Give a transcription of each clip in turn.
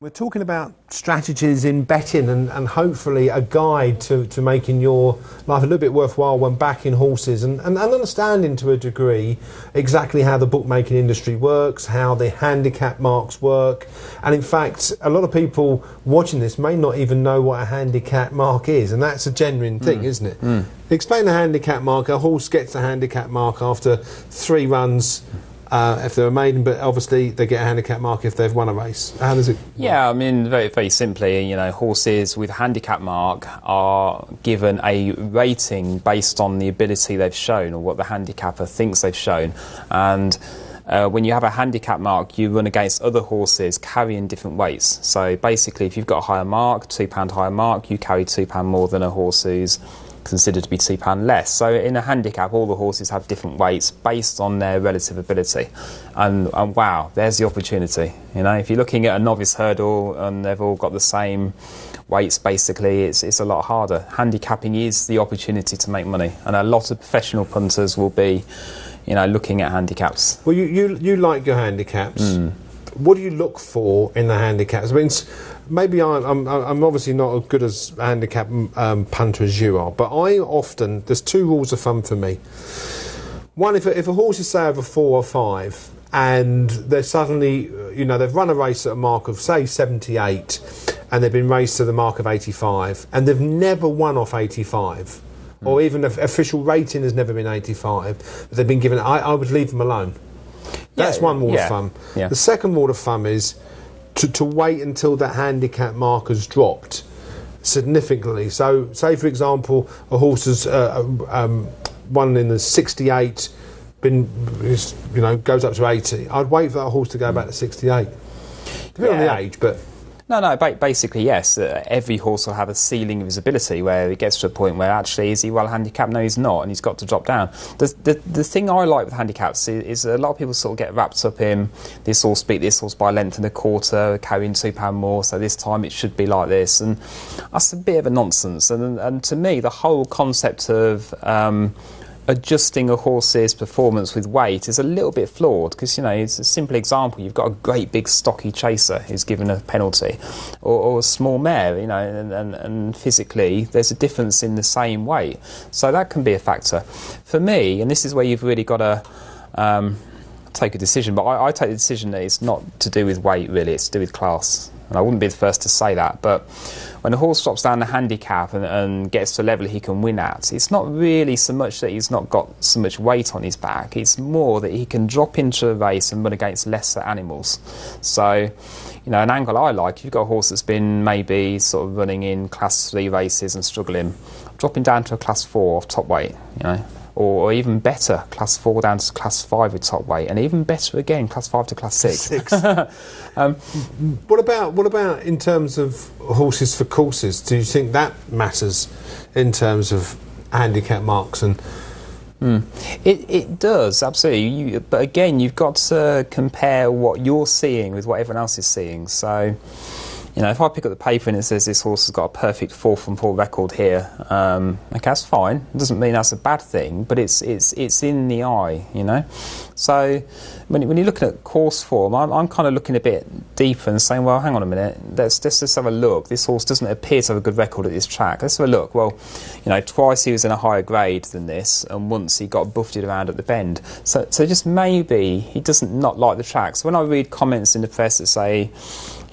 We're talking about strategies in betting and hopefully a guide to making your life a little bit worthwhile when backing horses and understanding to a degree exactly how the bookmaking industry works, how the handicap marks work. And in fact, a lot of people watching this may not even know what a handicap mark is, and that's a genuine thing, isn't it? Explain the handicap mark. A horse gets the handicap mark after 3 runs. If they're a maiden, but obviously they get a handicap mark if they've won a race. How does it work? Yeah, I mean, very, very simply, horses with handicap mark are given a rating based on the ability they've shown or what the handicapper thinks they've shown. And when you have a handicap mark, you run against other horses carrying different weights. So basically, if you've got a higher mark, £2 higher mark, you carry £2 more than a horse who's considered to be £2 less. So in a handicap, all the horses have different weights based on their relative ability. And wow, there's the opportunity. If you're looking at a novice hurdle and they've all got the same weights, basically, it's a lot harder. Handicapping is the opportunity to make money, and a lot of professional punters will be, looking at handicaps. Well, you like your handicaps. What do you look for in the handicaps? I mean, maybe I'm obviously not as good as a handicap punter as you are, but there's 2 rules of thumb for me. One, if a horse is, say, over 4 or 5, and they're suddenly, they've run a race at a mark of, say, 78, and they've been raced to the mark of 85, and they've never won off 85, or even official rating has never been 85, but they've been given, I would leave them alone. That's one rule of thumb. Yeah. The second rule of thumb is to wait until that handicap mark has dropped significantly. So, say for example, a horse has won in the 68, goes up to 80. I'd wait for that horse to go back to 68. Depending on the age, but. No, basically, yes. Every horse will have a ceiling of his ability where it gets to a point where actually, is he well handicapped? No, he's not, and he's got to drop down. The thing I like with handicaps is a lot of people sort of get wrapped up in this horse beat this horse by a length and a quarter, carrying £2 more, so this time it should be like this. And that's a bit of a nonsense. And to me, the whole concept of adjusting a horse's performance with weight is a little bit flawed because, it's a simple example. You've got a great big stocky chaser who's given a penalty or a small mare, and physically there's a difference in the same weight. So that can be a factor. For me, and this is where you've really got to take a decision, but I take the decision that it's not to do with weight really, it's to do with class. And I wouldn't be the first to say that, but when a horse drops down the handicap and gets to a level he can win at, it's not really so much that he's not got so much weight on his back, it's more that he can drop into a race and run against lesser animals. So, an angle I like, if you've got a horse that's been maybe sort of running in class 3 races and struggling, dropping down to a class 4 off top weight, or even better, class 4 down to class 5 with top weight, and even better again, class 5 to class 6. What about in terms of horses for courses? Do you think that matters in terms of handicap marks? And It does, absolutely. But again, you've got to compare what you're seeing with what everyone else is seeing. So, if I pick up the paper and it says this horse has got a perfect 4 from 4 record here, okay, that's fine. It doesn't mean that's a bad thing, but it's in the eye, So when you're looking at course form, I'm kind of looking a bit deeper and saying, well, hang on a minute, let's just have a look. This horse doesn't appear to have a good record at this track. Let's have a look. Well, twice he was in a higher grade than this, and once he got buffeted around at the bend. So just maybe he doesn't not like the track. So when I read comments in the press that say,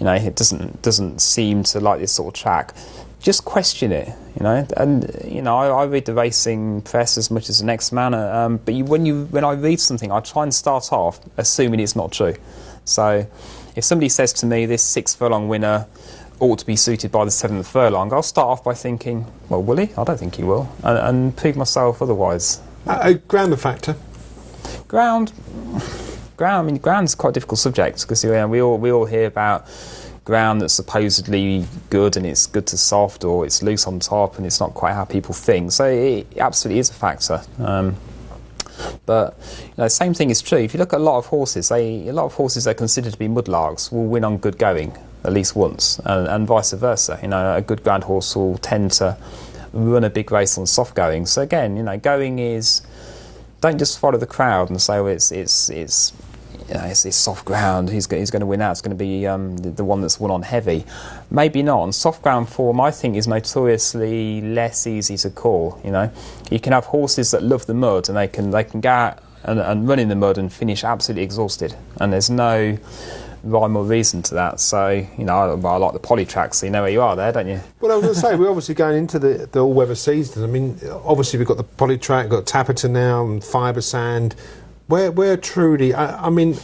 it doesn't seem to like this sort of track, just question it, And I read the racing press as much as the next man, but when I read something, I try and start off assuming it's not true. So if somebody says to me this 6 furlong winner ought to be suited by the 7th furlong, I'll start off by thinking, well, will he? I don't think he will, and prove myself otherwise. Ground the factor. Ground, ground's quite a difficult subject because we all hear about ground that's supposedly good and it's good to soft, or it's loose on top and it's not quite how people think. So it absolutely is a factor. But same thing is true. If you look at a lot of horses that are considered to be mudlarks will win on good going at least once, and vice versa. A good ground horse will tend to run a big race on soft going. So again, going is, don't just follow the crowd and say, well, it's it's soft ground. He's going to win out. It's going to be the one that's won on heavy. Maybe not. On soft ground form, I think, is notoriously less easy to call. You can have horses that love the mud and they can go out and run in the mud and finish absolutely exhausted, and there's no rhyme or reason to that. So I like the Polytrack, so you know where you are there, don't you? Well, I was going to say, we're obviously going into the all-weather season. I mean, obviously we've got the Polytrack, got Tapperton now, and Fibersand. Where truly, I like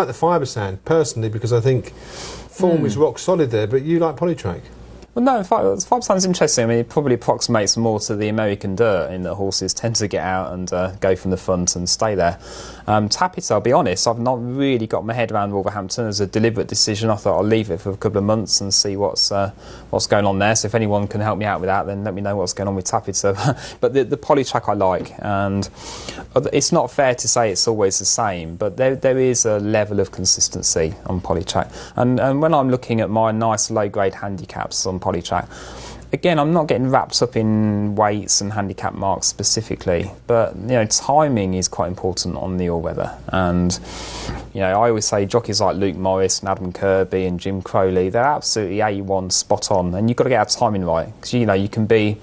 the Fibersand personally, because I think form is rock solid there, but you like Polytrack. Well, no, Fibersand's interesting. I mean, it probably approximates more to the American dirt in that horses tend to get out and go from the front and stay there. Tapperton, I'll be honest, I've not really got my head around Wolverhampton as a deliberate decision. I thought I'll leave it for a couple of months and see what's going on there. So if anyone can help me out with that, then let me know what's going on with Tapperton. But the Polytrack I like, and it's not fair to say it's always the same, but there is a level of consistency on Polytrack. And when I'm looking at my nice low-grade handicaps on Polytrack, again, I'm not getting wrapped up in weights and handicap marks specifically, but timing is quite important on the all-weather. And I always say jockeys like Luke Morris and Adam Kirby and Jim Crowley, they're absolutely A1 spot on, and you've got to get our timing right, because you can be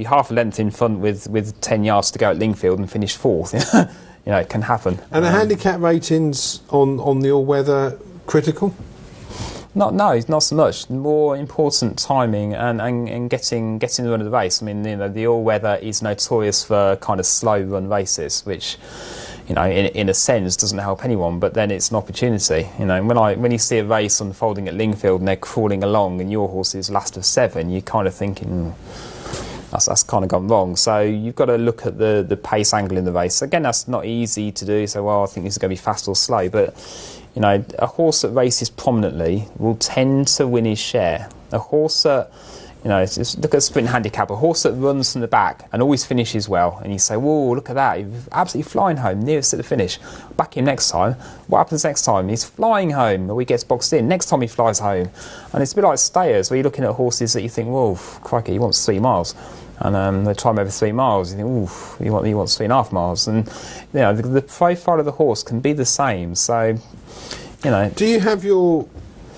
half a length in front with 10 yards to go at Lingfield and finish fourth. It can happen. And the handicap ratings on the all-weather critical? No, not so much. More important timing and getting the run of the race. I mean, the all-weather is notorious for kind of slow run races, which, in a sense, doesn't help anyone. But then it's an opportunity. When you see a race unfolding at Lingfield and they're crawling along and your horse is last of 7, you're kind of thinking, that's kind of gone wrong. So you've got to look at the pace angle in the race. Again, that's not easy to do. So, I think this is going to be fast or slow, but a horse that races prominently will tend to win his share. A horse that, just look at sprint handicap, a horse that runs from the back and always finishes well, and you say, whoa, look at that, he's absolutely flying home, nearest to the finish. Back him next time. What happens next time? He's flying home, or he gets boxed in. Next time he flies home. And it's a bit like stayers, where you're looking at horses that you think, whoa, crikey, he wants 3 miles. And they try him over 3 miles. You think, ooh, he wants 3.5 miles. And the profile of the horse can be the same. So, Do you have your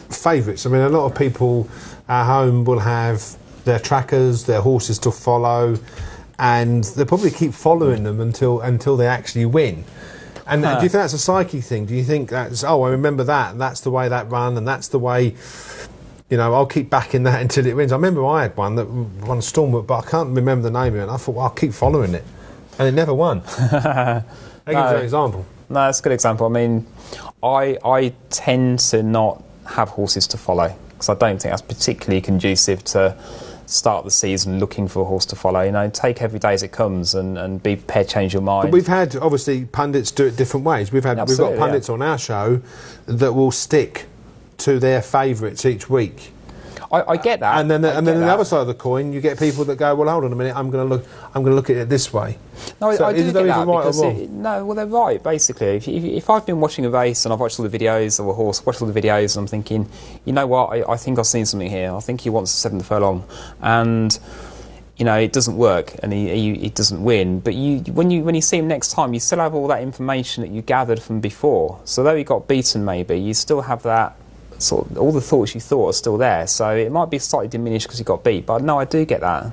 favourites? I mean, a lot of people at home will have their trackers, their horses to follow, and they'll probably keep following them until they actually win. And do you think that's a psyche thing? Do you think that's, I remember that, and that's the way that run, and that's the way, I'll keep backing that until it wins. I remember I had one that won Stormwood, but I can't remember the name of it, and I thought, well, I'll keep following it. And it never won. I'll give you an example. No, that's a good example. I mean, I tend to not have horses to follow, because I don't think that's particularly conducive to start the season looking for a horse to follow. Take every day as it comes and be prepared to change your mind. But we've had, obviously, pundits do it different ways. We've got pundits on our show that will stick to their favourites each week. I get that. And then on the other side of the coin, you get people that go, well, hold on a minute, I'm going to look at it this way. No, so I do get that, right because they're right, basically. If I've been watching a race and I've watched all the videos of a horse, watched all the videos, and I'm thinking, you know what, I think I've seen something here. I think he wants the 7th furlong. And it doesn't work, and he doesn't win. But when you see him next time, you still have all that information that you gathered from before. So though he got beaten, maybe, you still have that sort of, all the thoughts you thought are still there. So it might be slightly diminished because he got beat. But no, I do get that.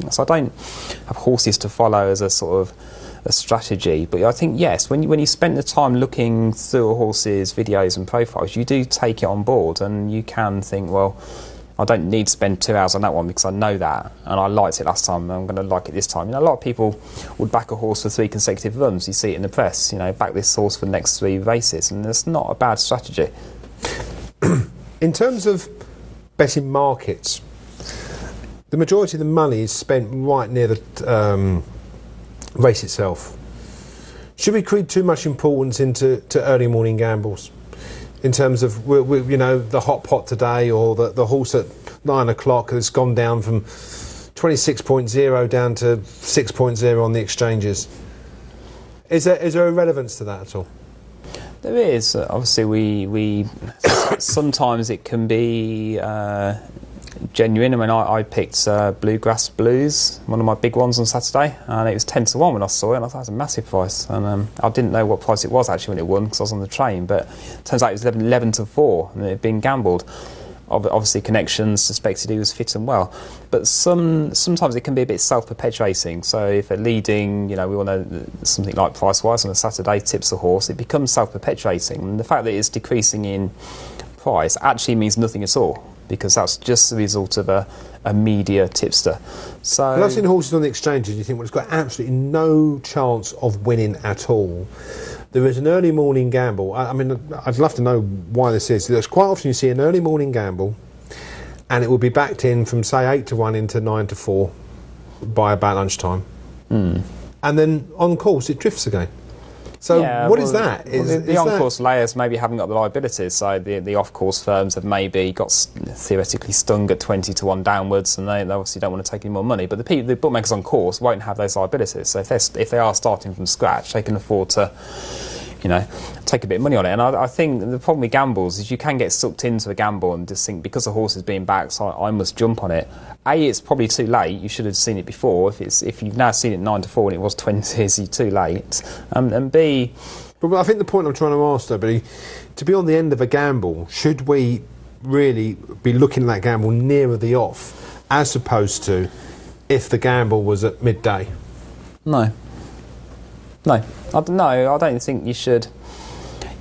So I don't have horses to follow as a sort of a strategy. But I think, yes, when you spend the time looking through a horse's videos and profiles, you do take it on board, and you can think, well, I don't need to spend 2 hours on that one because I know that, and I liked it last time, and I'm going to like it this time. A lot of people would back a horse for 3 consecutive runs. You see it in the press, back this horse for the next 3 races, and it's not a bad strategy. In terms of betting markets, the majority of the money is spent right near the race itself. Should we create too much importance into early morning gambles? In terms of, the hot pot today, or the horse at 9 o'clock has gone down from 26.0 down to 6.0 on the exchanges. Is there a relevance to that at all? There is. Obviously, we sometimes it can be genuine. I mean, I picked Bluegrass Blues, one of my big ones on Saturday, and it was 10 to 1 when I saw it, and I thought it was a massive price. And I didn't know what price it was actually when it won, because I was on the train, but it turns out it was 11 to 4, and it had been gambled. Obviously, Connections suspected he was fit and well, but sometimes it can be a bit self-perpetuating. So if a leading, we all know something like Pricewise on a Saturday tips a horse, it becomes self-perpetuating. And the fact that it's decreasing in price actually means nothing at all, because that's just the result of a media tipster. So when I've seen horses on the exchanges, you think, well, it's got absolutely no chance of winning at all. There is an early morning gamble. I mean, I'd love to know why this is. There's quite often you see an early morning gamble, and it will be backed in from, say, 8 to 1 into 9 to 4 by about lunchtime. And then on course it drifts again. So what is that? The on-course layers maybe haven't got the liabilities, so the off-course firms have maybe got theoretically stung at 20 to 1 downwards, and they obviously don't want to take any more money. But the bookmakers on course won't have those liabilities. So if they are starting from scratch, they can afford to, take a bit of money on it. And I think the problem with gambles is you can get sucked into a gamble and just think, because the horse is being backed, so I must jump on it. It's probably too late. You should have seen it before. If you've now seen it 9 to 4 when it was 20, is it too late? And B... But I think the point I'm trying to ask, though, Billy, to be on the end of a gamble, should we really be looking at that gamble nearer the off, as opposed to if the gamble was at midday? No. I don't think you should.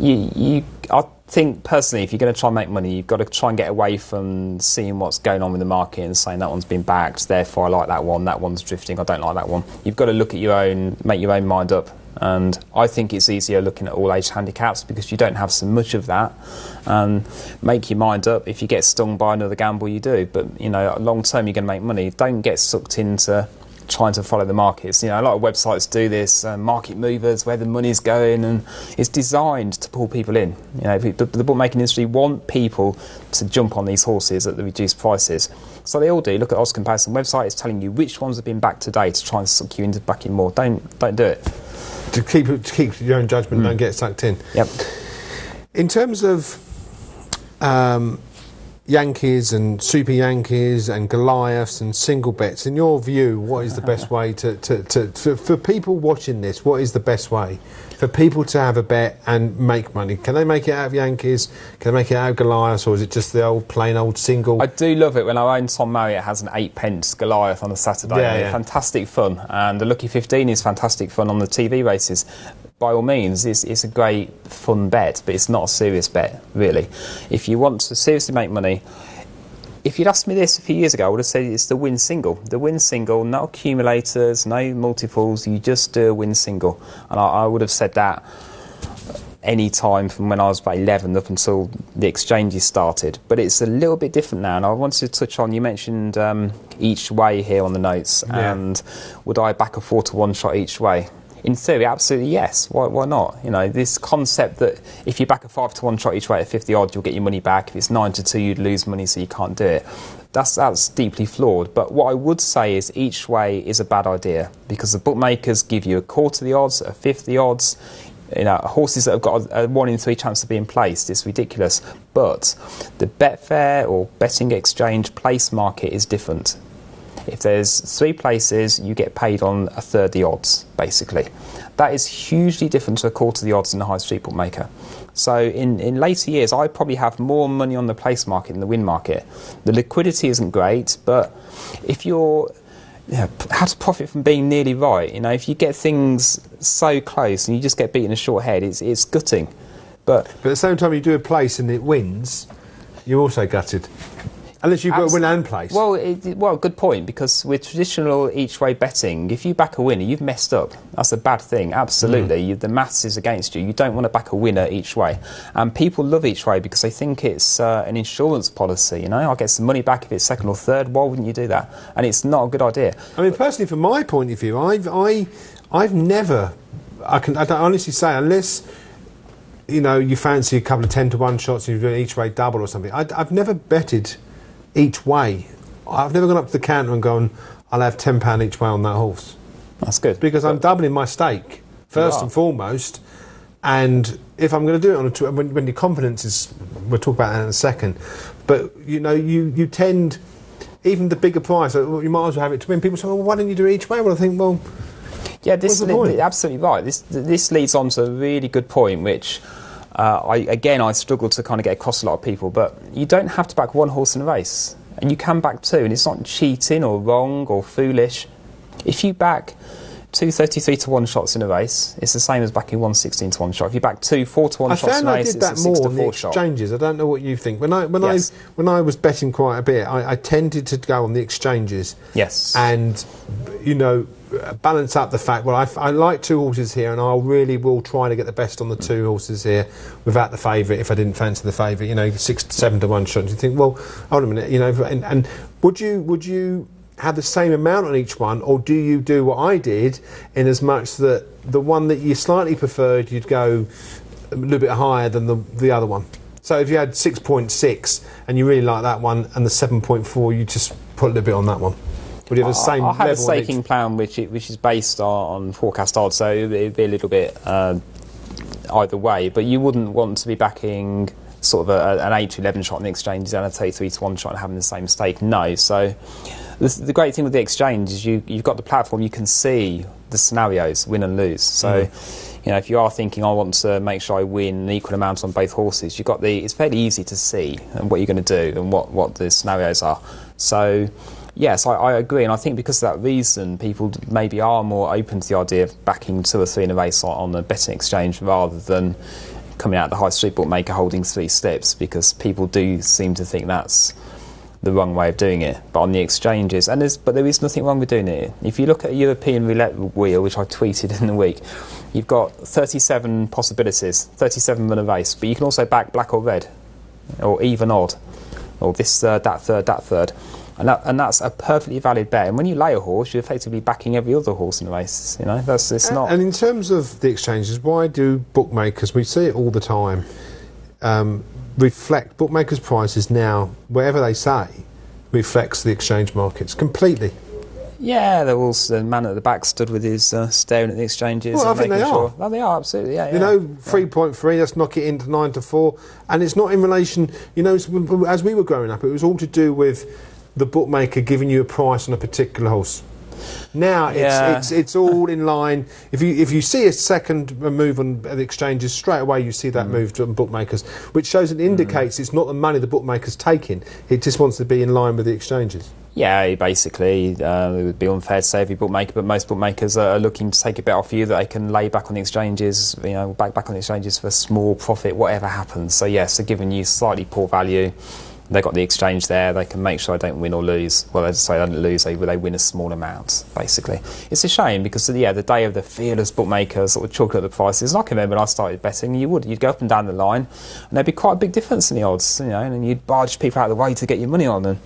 I think personally, if you're going to try and make money, you've got to try and get away from seeing what's going on with the market and saying that one's been backed, therefore I like that one's drifting, I don't like that one. You've got to look at make your own mind up. And I think it's easier looking at all age handicaps, because you don't have so much of that. Make your mind up. If you get stung by another gamble, you do. But long term, you're going to make money. Don't get sucked into trying to follow the markets. A lot of websites do this, market movers, where the money's going, and it's designed to pull people in. The bookmaking industry want people to jump on these horses at the reduced prices. So they all do. Look at odds comparison website. It's telling you which ones have been backed today to try and suck you into backing more. Don't do it. To keep your own judgment, don't get sucked in. Yep. In terms of Yankees and Super Yankees and Goliaths and single bets, in your view, what is the best way for people watching this? What is the best way for people to have a bet and make money? Can they make it out of Yankees? Can they make it out of Goliaths, or is it just the plain old single? I do love it when our own Tom Marriott has an 8p Goliath on a Saturday. Yeah. Fantastic fun, and the Lucky 15 is fantastic fun on the TV races. By all means, it's a great fun bet, but it's not a serious bet, really. If you want to seriously make money, if you'd asked me this a few years ago, I would have said it's the win single. The win single, no accumulators, no multiples, you just do a win single. And I would have said that any time from when I was about 11 up until the exchanges started. But it's a little bit different now, and I wanted to touch on, you mentioned each way here on the notes, and would I back a 4 to 1 shot each way? In theory, absolutely yes. Why not? This concept that if you back a 5 to 1 shot each way at 50 odds, you'll get your money back. If it's 9 to 2, you'd lose money, so you can't do it. That's deeply flawed. But what I would say is each way is a bad idea, because the bookmakers give you a quarter the odds, a fifth the odds. Horses that have got a 1 in 3 chance of being placed, it's ridiculous. But the Betfair or betting exchange place market is different. If there's 3 places, you get paid on a third the odds, basically. That is hugely different to a quarter the odds in the high street bookmaker. So in later years, I probably have more money on the place market than the win market. The liquidity isn't great, but if you're... how to profit from being nearly right. If you get things so close and you just get beaten a short head, it's gutting. But at the same time, you do a place and it wins, you're also gutted. Unless you've got a win and place. Well, good point, because with traditional each-way betting, if you back a winner, you've messed up. That's a bad thing, absolutely. The maths is against you. You don't want to back a winner each way. And people love each way because they think it's an insurance policy. I'll get some money back if it's second or third. Why wouldn't you do that? And it's not a good idea. I mean, personally, from my point of view, I've never... I can honestly say, unless... you fancy a couple of 10 to 1 shots and you do an each-way double or something, I've never betted each way. I've never gone up to the counter and gone, I'll have £10 each way on that horse. That's good. Because I'm doubling my stake, first and foremost. And if I'm going to do it on when your confidence is... We'll talk about that in a second. But, you tend... even the bigger price, you might as well have it to win. People say, well, why don't you do it each way? Well, I think, well, yeah, what's the point? Absolutely right. This leads on to a really good point, which I struggle to kind of get across to a lot of people. But you don't have to back one horse in a race, and you can back two, and it's not cheating or wrong or foolish. If you back 2 33 to 1 shots in a race, it's the same as backing 1 16 to 1 shot. If you back 2 4 to 1 shots in a race, it's a 6 to 4 shot. Exchanges. I don't know what you think. When I was betting quite a bit, I tended to go on the exchanges. Yes. And balance up the fact. Well, I like 2 horses here, and I really will try to get the best on the 2 horses here without the favourite. If I didn't fancy the favourite, 6 to 7 to 1 shot. And you think, well, hold on a minute, and would you have the same amount on each one, or do you do what I did, in as much that the one that you slightly preferred, you'd go a little bit higher than the other one? So if you had 6.6 and you really like that one, and the 7.4, you just put a little bit on that one. Would you have the same level? I have a staking plan which is based on forecast odds, so it'd be a little bit either way, but you wouldn't want to be backing sort of an 8 to 11 shot in the exchanges and a 33 to 1 shot and having the same stake. No. So the great thing with the exchange is you've got the platform, you can see the scenarios, win and lose. So if you are thinking, I want to make sure I win an equal amount on both horses, it's fairly easy to see what you're going to do and what the scenarios are. So yes, I agree, and I think because of that reason, people maybe are more open to the idea of backing 2 or 3 in a race on a betting exchange rather than coming out the high street bookmaker holding 3 slips, because people do seem to think that's the wrong way of doing it. But on the exchanges, but there is nothing wrong with doing it. If you look at a European roulette wheel, which I tweeted in the week, you've got 37 possibilities, 37 run a race, but you can also back black or red, or even odd, or this third, that third. And that's a perfectly valid bet. And when you lay a horse, you're effectively backing every other horse in the race. It's not. And in terms of the exchanges, why do bookmakers? We see it all the time. Reflect bookmakers' prices now, whatever they say, reflects the exchange markets completely. Yeah, the man at the back stood with his staring at the exchanges. Well, I think they are. Well, they are, absolutely, yeah. 3.3, let's knock it into 9 to 4. And it's not in relation, as we were growing up, it was all to do with the bookmaker giving you a price on a particular horse. Now it's all in line. If you see a second move on the exchanges, straight away you see that move to bookmakers, which shows and indicates it's not the money the bookmaker's taking. It just wants to be in line with the exchanges. Yeah, basically, it would be unfair to say every bookmaker, but most bookmakers are looking to take a bit off you that they can lay back on the exchanges, back on the exchanges for a small profit, whatever happens. So yes, they're giving you slightly poor value. They've got the exchange there, they can make sure I don't win or lose. Well, they say I don't lose, they win a small amount, basically. It's a shame because, the day of the fearless bookmaker sort of chalking up the prices, and I can remember when I started betting, you'd go up and down the line, and there'd be quite a big difference in the odds, and you'd barge people out of the way to get your money on. And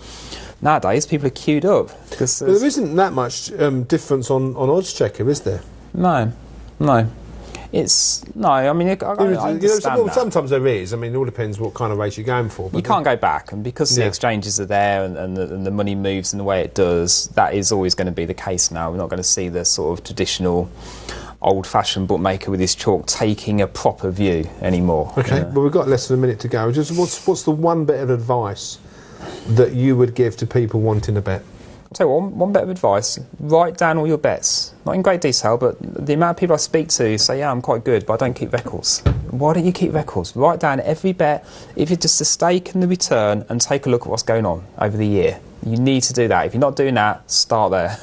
nowadays, people are queued up. Because there isn't that much difference on odds checker, is there? No. I understand that. Sometimes there is. It all depends what kind of race you're going for. But you can't go back, and because the exchanges are there and the money moves in the way it does, that is always going to be the case now. We're not going to see the sort of traditional old-fashioned bookmaker with his chalk taking a proper view anymore. Okay, well, we've got less than a minute to go. Just what's the one bit of advice that you would give to people wanting a bet? I'll tell you one bit of advice: write down all your bets. Not in great detail, but the amount of people I speak to say, yeah, I'm quite good, but I don't keep records. Why don't you keep records? Write down every bet, if it's just the stake and the return, and take a look at what's going on over the year. You need to do that. If you're not doing that, start there.